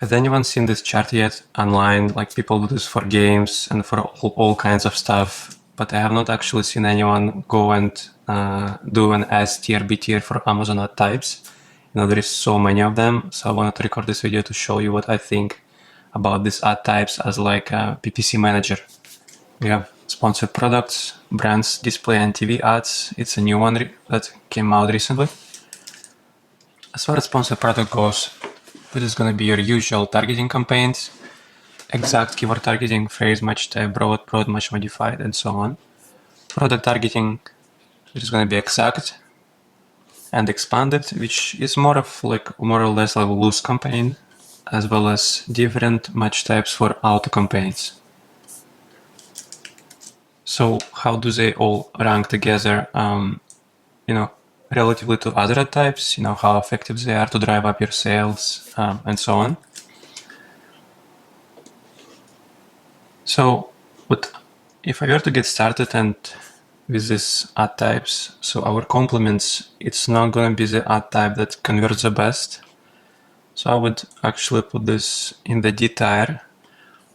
Has anyone seen this chart yet online? Like people do this for games and for all kinds of stuff, but I have not actually seen anyone go and do an S tier, B tier for Amazon ad types. There is so many of them, so I wanted to record this video to show you what I think about these ad types as like a PPC manager. We have sponsored products, brands, display and TV ads. It's a new one that came out recently. As far as sponsored product goes, this is going to be your usual targeting campaigns, exact keyword targeting, phrase match type, broad match modified, and so on. Product targeting, which is going to be exact and expanded, which is more or less like a loose campaign, as well as different match types for auto campaigns. So how do they all rank together? Relatively to other ad types, how effective they are to drive up your sales, and so on. So if I were to get started and with these ad types, so our complements, it's not going to be the ad type that converts the best. So I would actually put this in the D tier.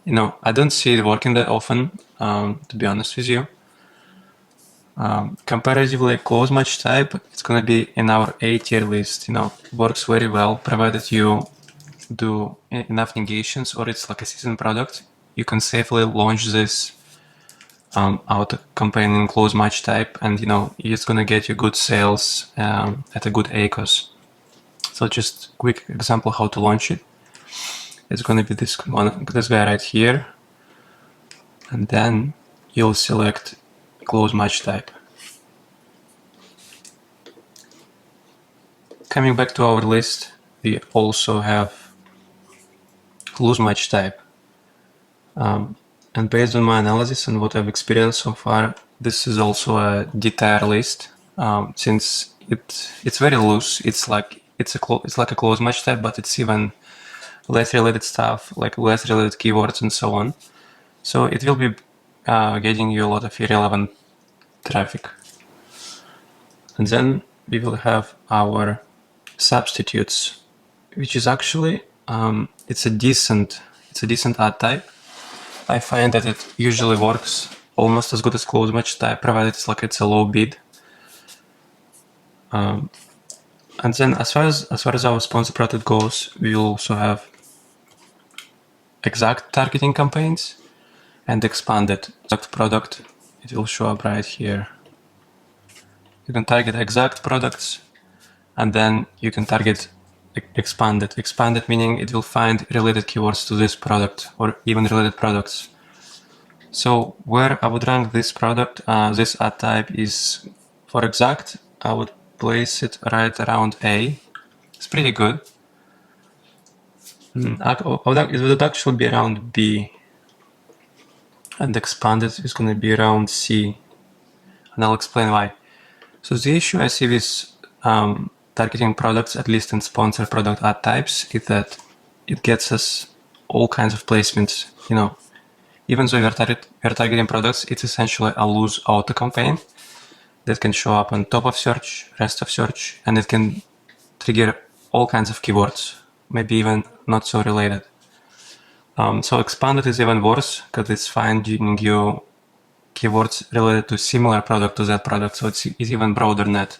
I don't see it working that often, to be honest with you. Comparatively close match type, it's going to be in our A tier list. Works very well, provided you do enough negations or it's like a seasoned product. You can safely launch this auto campaign in close match type, and it's going to get you good sales at a good ACOS. So just quick example how to launch it. It's going to be this guy right here, and then you'll select close match type. Coming back to our list, we also have close match type. And based on my analysis and what I've experienced so far, this is also a D tier list, since it's very loose. It's like a close match type, but it's even less related stuff, like less related keywords and so on. So it will be getting you a lot of irrelevant traffic. And then we will have our substitutes, which is actually it's a decent ad type. I find that it usually works almost as good as close match type, provided it's a low bid. And then as far as our sponsor product goes, we will also have exact targeting campaigns and expanded exact product. It will show up right here. You can target exact products, and then you can target expanded. Expanded meaning it will find related keywords to this product or even related products. So where I would rank this product, this ad type is for exact, I would place it right around A. It's pretty good. It would actually be around B. And expanded is going to be around C. And I'll explain why. So the issue I see with targeting products, at least in sponsored product ad types, is that it gets us all kinds of placements. Even though we're targeting products, it's essentially a loose auto campaign that can show up on top of search, rest of search, and it can trigger all kinds of keywords, maybe even not so related. So expanded is even worse because it's finding you keywords related to similar product to that product, so it's even broader net.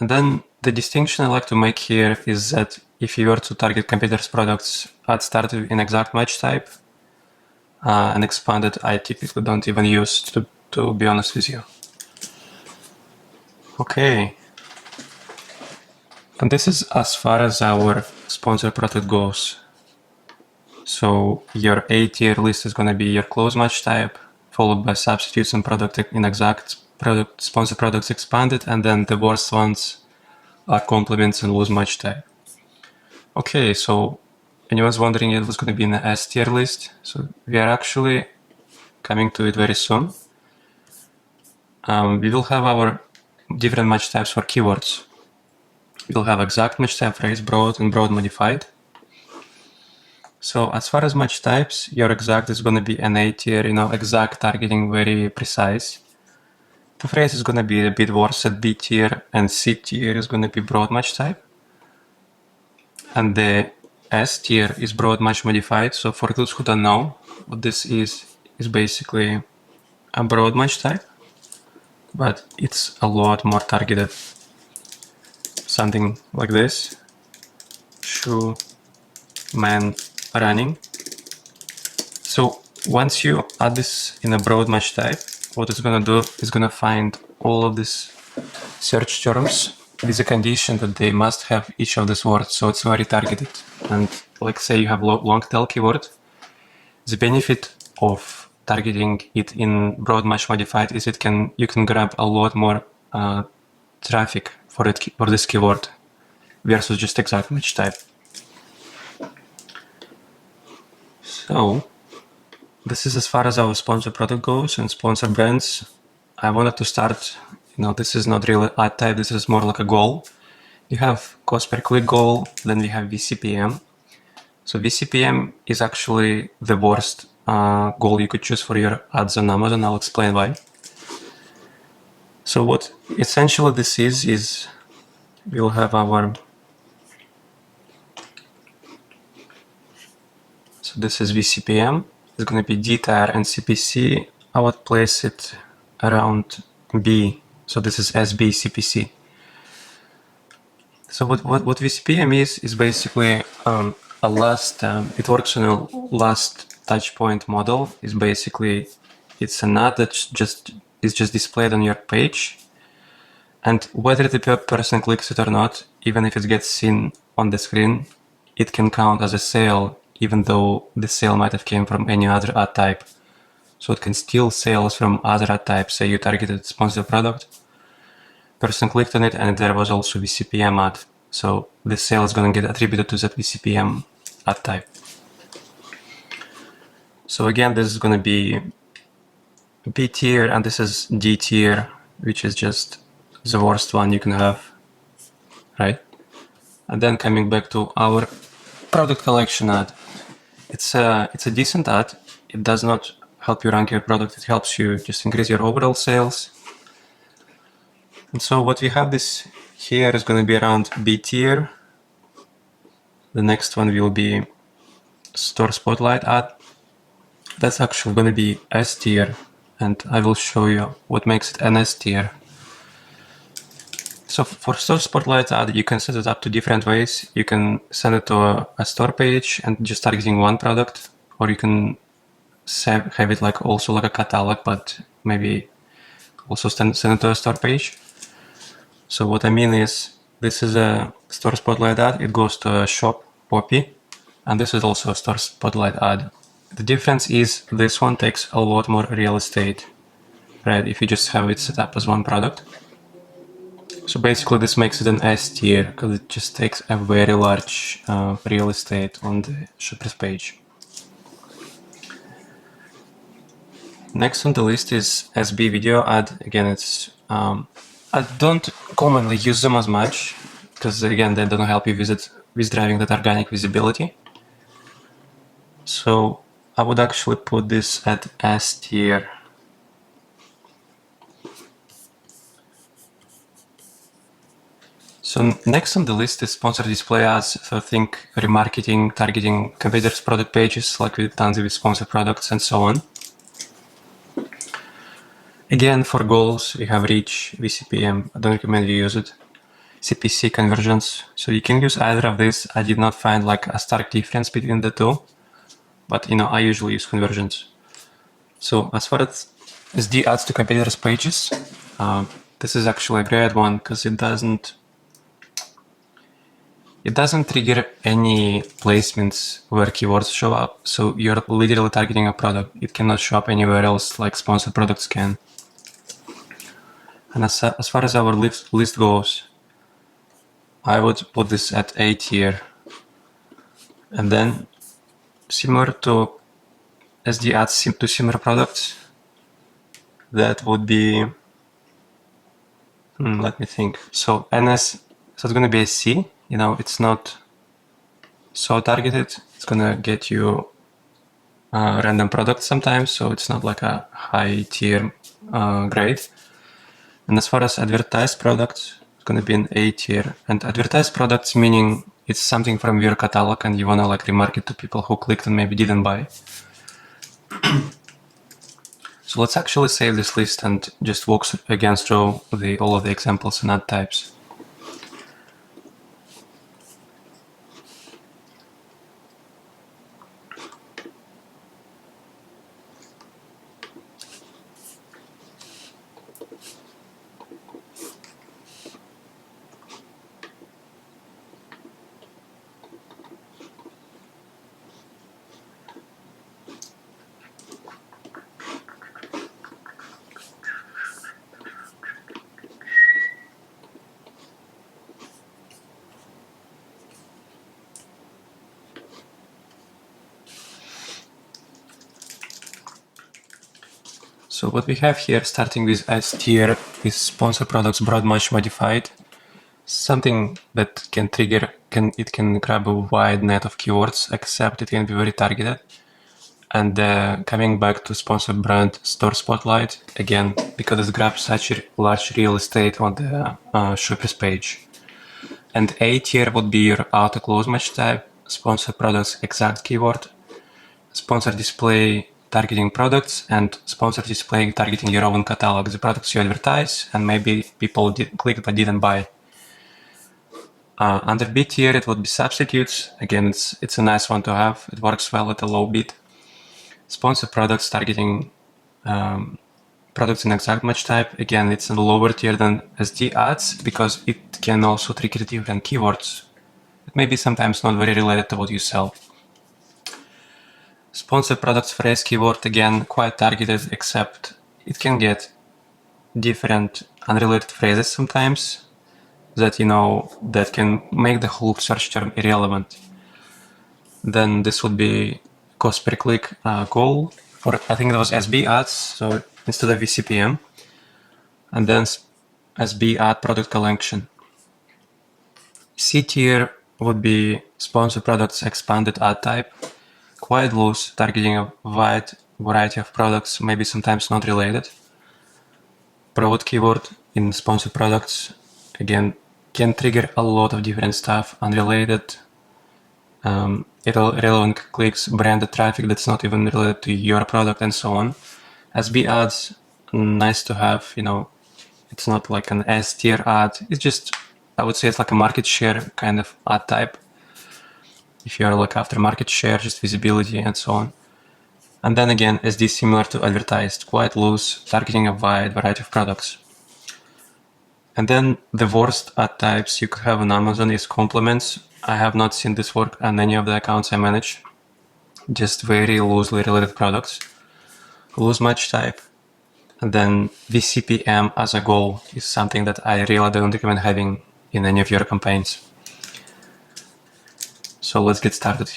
And then the distinction I like to make here is that if you were to target competitors' products, I'd start with an exact match type, and expanded I typically don't even use, to be honest with you. Okay. And this is as far as our sponsored product goes. So your A tier list is going to be your close match type, followed by substitutes and product in exact product, sponsored products expanded, and then the worst ones are complements and loose match type. Okay, so anyone's wondering it was going to be in the S tier list. So we are actually coming to it very soon. We will have our different match types for keywords. We'll have exact match type, phrase, broad, and broad modified. So as far as match types, your exact is going to be an A tier, exact targeting, very precise. The phrase is going to be a bit worse at B tier, and C tier is going to be broad match type. And the S tier is broad match modified. So for those who don't know, what this is basically a broad match type, but it's a lot more targeted. Something like this: shoe, man, running. So once you add this in a broad match type, what it's gonna do is gonna find all of these search terms with a condition that they must have each of these words, so it's very targeted. And like say you have long tail keyword, the benefit of targeting it in broad match modified is you can grab a lot more traffic for this keyword versus just exact match type. So this is as far as our sponsor product goes and sponsor brands. I wanted to start, this is not really ad type, this is more like a goal. You have cost per click goal, then we have VCPM. So VCPM is actually the worst goal you could choose for your ads on Amazon. I'll explain why. So what essentially this is we'll have our, so this is VCPM. It's going to be D tier and CPC. I would place it around B. So this is SB CPC. So what VCPM is basically a last, it works on a last touch point model. Is basically, it's an ad that is just displayed on your page. And whether the person clicks it or not, even if it gets seen on the screen, it can count as a sale, even though the sale might have came from any other ad type. So it can steal sales from other ad types. Say you targeted sponsored product, person clicked on it, and there was also VCPM ad. So the sale is going to get attributed to that VCPM ad type. So again, this is going to be B tier, and this is D tier, which is just the worst one you can have, right? And then coming back to our product collection ad, it's a decent ad. It does not help you rank your product. It helps you just increase your overall sales. And so what we have this here is going to be around B tier. The next one will be store spotlight ad. That's actually going to be S tier, and I will show you what makes it an S tier. So for store spotlight ad, you can set it up to different ways. You can send it to a store page and just targeting one product, or you can have it also like a catalog, but maybe also send it to a store page. So what I mean is, this is a store spotlight ad. It goes to a shop copy, and this is also a store spotlight ad. The difference is this one takes a lot more real estate, right? If you just have it set up as one product. So basically this makes it an S tier because it just takes a very large real estate on the shopper's page. Next on the list is SB video ad. Again, it's I don't commonly use them as much because again they don't help you with driving that organic visibility. So I would actually put this at S tier. So next on the list is sponsored display ads. So think remarketing, targeting competitors' product pages like we've done with sponsored products and so on. Again, for goals, we have reach, VCPM. I don't recommend you use it. CPC conversions. So you can use either of these. I did not find a stark difference between the two, but I usually use conversions. So as far as the ads to competitors' pages, this is actually a great one because it doesn't trigger any placements where keywords show up. So you're literally targeting a product. It cannot show up anywhere else like sponsored products can. And as far as our list goes, I would put this at A tier. And then similar to SD ads to similar products, that would be, let me think. So NS, so it's going to be a C. It's not so targeted. It's going to get you random products sometimes, so it's not like a high tier grade. And as far as advertised products, it's going to be an A tier. And advertised products meaning it's something from your catalog and you want to like remarket to people who clicked and maybe didn't buy. So let's actually save this list and just walk again through all of the examples and ad types. So what we have here, starting with S tier, is sponsor products broad match modified. Something that can trigger, it can grab a wide net of keywords, except it can be very targeted. And coming back to sponsor brand store spotlight, again, because it grabs such a large real estate on the shoppers page. And A tier would be your auto close match type, sponsor products exact keyword, sponsor display targeting products, and sponsor display targeting your own catalog, the products you advertise, and maybe people clicked but didn't buy. Under B tier, it would be substitutes. Again, it's a nice one to have. It works well at a low bid. Sponsor products targeting products in exact match type. Again, it's in a lower tier than SD ads because it can also trigger different keywords. It may be sometimes not very related to what you sell. Sponsor products phrase keyword, again, quite targeted, except it can get different unrelated phrases sometimes that, that can make the whole search term irrelevant. Then this would be cost per click goal for, I think that was SB ads, so instead of VCPM. And then SB ad product collection. C tier would be sponsor products expanded ad type. Quite loose, targeting a wide variety of products, maybe sometimes not related. Broad keyword in sponsor products, again, can trigger a lot of different stuff, unrelated, irrelevant clicks, branded traffic that's not even related to your product, and so on. SB ads, nice to have, it's not like an S tier ad, it's just, I would say it's like a market share kind of ad type. If you are like after market share, just visibility and so on. And then again, SD similar to advertised, quite loose, targeting a wide variety of products. And then the worst ad types you could have on Amazon is compliments. I have not seen this work on any of the accounts I manage. Just very loosely related products. Loose match type. And then VCPM as a goal is something that I really don't recommend having in any of your campaigns. So let's get started.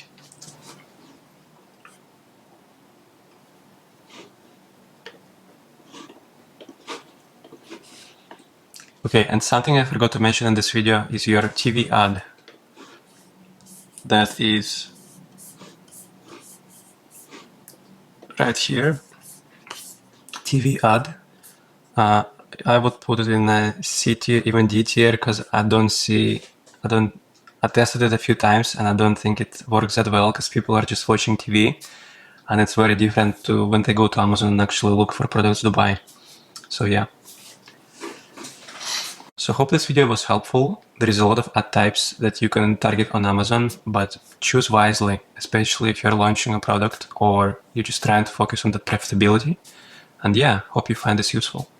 Okay, and something I forgot to mention in this video is your TV ad. That is right here, TV ad. I would put it in a C tier, even D tier, because I tested it a few times and I don't think it works that well because people are just watching TV and it's very different to when they go to Amazon and actually look for products to buy. So yeah. So hope this video was helpful. There is a lot of ad types that you can target on Amazon, but choose wisely, especially if you're launching a product or you're just trying to focus on the profitability. And yeah, hope you find this useful.